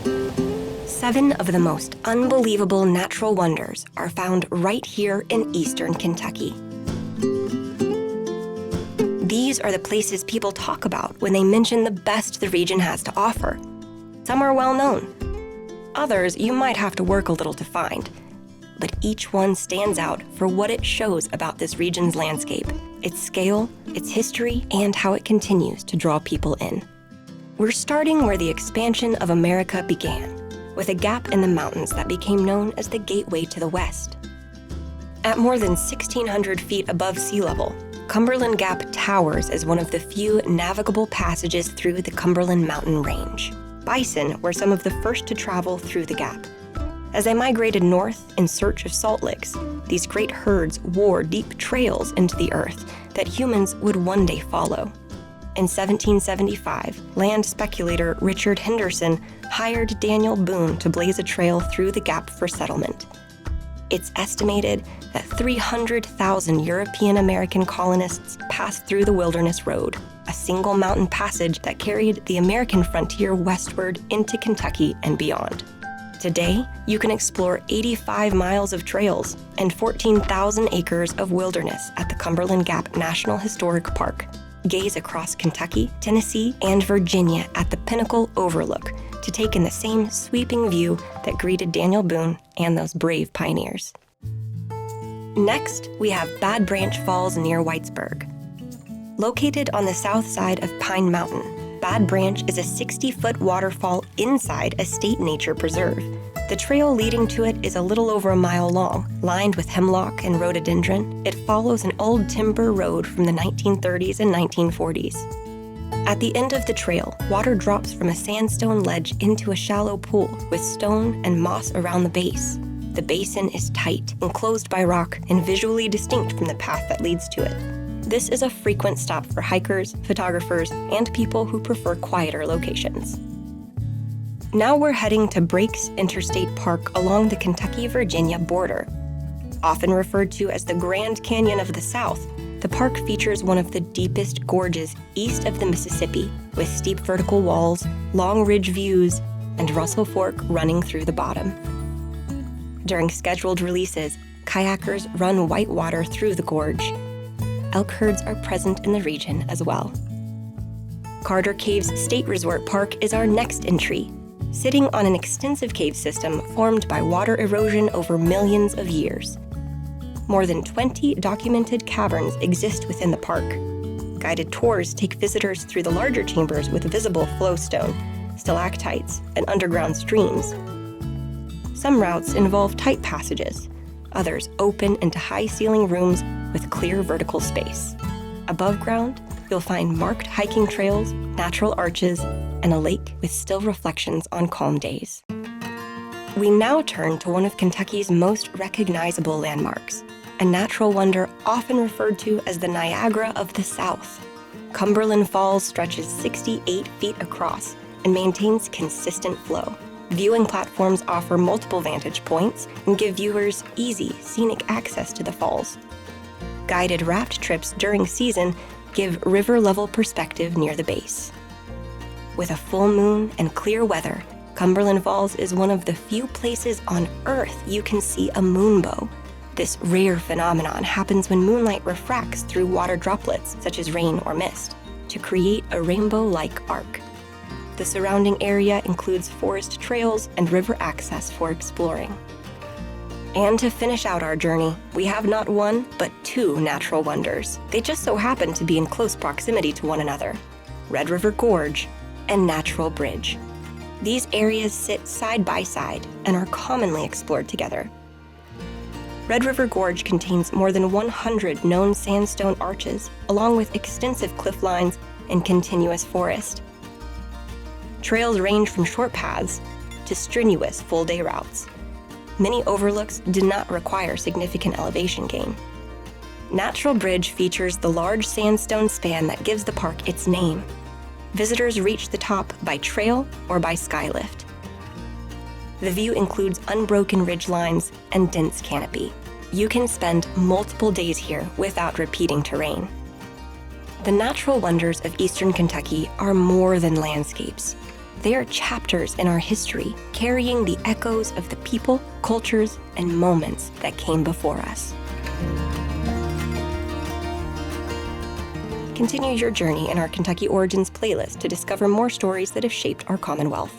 7 of the most unbelievable natural wonders are found right here in eastern Kentucky. These are the places people talk about when they mention the best the region has to offer. Some are well known. Others you might have to work a little to find. But each one stands out for what it shows about this region's landscape, its scale, its history, and how it continues to draw people in. We're starting where the expansion of America began, with a gap in the mountains that became known as the Gateway to the West. At more than 1,600 feet above sea level, Cumberland Gap towers as one of the few navigable passages through the Cumberland Mountain Range. Bison were some of the first to travel through the gap. As they migrated north in search of salt licks, these great herds wore deep trails into the earth that humans would one day follow. In 1775, land speculator Richard Henderson hired Daniel Boone to blaze a trail through the gap for settlement. It's estimated that 300,000 European American colonists passed through the Wilderness Road, a single mountain passage that carried the American frontier westward into Kentucky and beyond. Today, you can explore 85 miles of trails and 14,000 acres of wilderness at the Cumberland Gap National Historic Park. Gaze across Kentucky, Tennessee, and Virginia at the Pinnacle Overlook to take in the same sweeping view that greeted Daniel Boone and those brave pioneers. Next, we have Bad Branch Falls near Whitesburg. Located on the south side of Pine Mountain, Bad Branch is a 60-foot waterfall inside a state nature preserve. The trail leading to it is a little over a mile long, lined with hemlock and rhododendron. It follows an old timber road from the 1930s and 1940s. At the end of the trail, water drops from a sandstone ledge into a shallow pool with stone and moss around the base. The basin is tight, enclosed by rock, and visually distinct from the path that leads to it. This is a frequent stop for hikers, photographers, and people who prefer quieter locations. Now we're heading to Breaks Interstate Park along the Kentucky-Virginia border. Often referred to as the Grand Canyon of the South, the park features one of the deepest gorges east of the Mississippi, with steep vertical walls, long ridge views, and Russell Fork running through the bottom. During scheduled releases, kayakers run whitewater through the gorge. Elk herds are present in the region as well. Carter Caves State Resort Park is our next entry, sitting on an extensive cave system formed by water erosion over millions of years. More than 20 documented caverns exist within the park. Guided tours take visitors through the larger chambers with visible flowstone, stalactites, and underground streams. Some routes involve tight passages, others open into high-ceiling rooms with clear vertical space. Above ground, you'll find marked hiking trails, natural arches, and a lake with still reflections on calm days. We now turn to one of Kentucky's most recognizable landmarks, a natural wonder often referred to as the Niagara of the South. Cumberland Falls stretches 68 feet across and maintains consistent flow. Viewing platforms offer multiple vantage points and give viewers easy, scenic access to the falls. Guided raft trips during season give river-level perspective near the base. With a full moon and clear weather, Cumberland Falls is one of the few places on Earth you can see a moonbow. This rare phenomenon happens when moonlight refracts through water droplets, such as rain or mist, to create a rainbow-like arc. The surrounding area includes forest trails and river access for exploring. And to finish out our journey, we have not one, but 2 natural wonders. They just so happen to be in close proximity to one another: Red River Gorge and Natural Bridge. These areas sit side by side and are commonly explored together. Red River Gorge contains more than 100 known sandstone arches, along with extensive cliff lines and continuous forest. Trails range from short paths to strenuous full-day routes. Many overlooks do not require significant elevation gain. Natural Bridge features the large sandstone span that gives the park its name. Visitors reach the top by trail or by skylift. The view includes unbroken ridge lines and dense canopy. You can spend multiple days here without repeating terrain. The natural wonders of eastern Kentucky are more than landscapes. They are chapters in our history, carrying the echoes of the people, cultures, and moments that came before us. Continue your journey in our Kentucky Origins playlist to discover more stories that have shaped our Commonwealth.